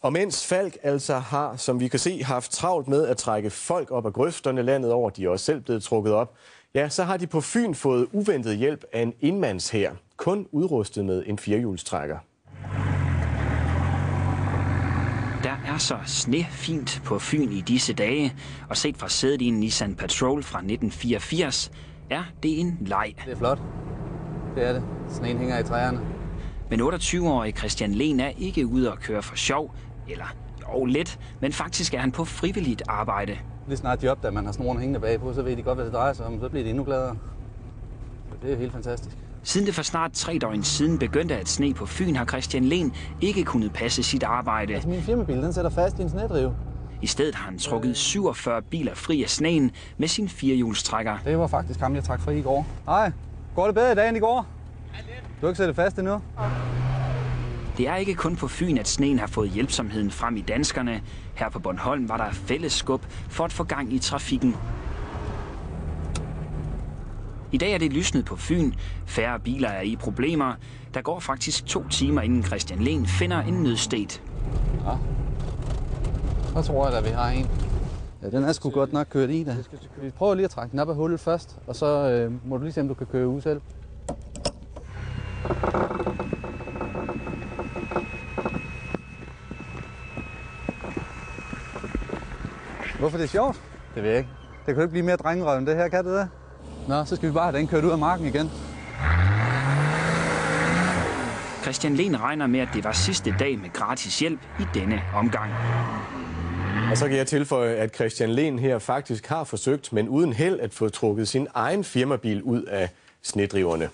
Og mens Falck altså har, som vi kan se, haft travlt med at trække folk op af grøfterne landet over, de er også selv blevet trukket op, ja, så har de på Fyn fået uventet hjælp af en enmandshær, kun udrustet med en firehjulstrækker. Der er så snefint på Fyn i disse dage, og set fra sædet i en Nissan Patrol fra 1984, er det en leg. Det er flot. Det er det. Sneen hænger i træerne. Men 28-årige Christian Lehn er ikke ude at køre for sjov, eller jo lidt, men faktisk er han på frivilligt arbejde. Lige snart job, da man har snoren hængende bagpå, så ved de godt, hvad det drejer sig om. Så bliver de endnu gladere. Så det er helt fantastisk. Siden det for snart 3 døgn siden begyndte at sne på Fyn, har Christian Lehn ikke kunnet passe sit arbejde. Altså min firmabil, den sætter fast i en snedrive. I stedet har han trukket 47 biler fri af sneen med sin firehjulstrækker. Det var faktisk ham, jeg trak fri i går. Hej, går det bedre i dag end i går? Du har ikke sættet fast endnu? Det er ikke kun på Fyn, at sneen har fået hjælpsomheden frem i danskerne. Her på Bornholm var der fælles skub for at få gang i trafikken. I dag er det lysnet på Fyn. Færre biler er i problemer. Der går faktisk 2 timer, inden Christian Lehn finder en nødstet. Ja. Så tror jeg, at vi har en. Ja, den er sgu godt nok kørt i, da. Vi prøver lige at trække den op af hullet først, og så må du lige se, om du kan køre ud selv. Hvorfor det er sjovt? Det ved jeg ikke. Det kan jo ikke blive mere drengerøv end det her, kan det der? Nå, så skal vi bare have den kørt ud af marken igen. Christian Lehn regner med, at det var sidste dag med gratis hjælp i denne omgang. Og så kan jeg tilføje, at Christian Lehn her faktisk har forsøgt, men uden held, at få trukket sin egen firmabil ud af snedriverne.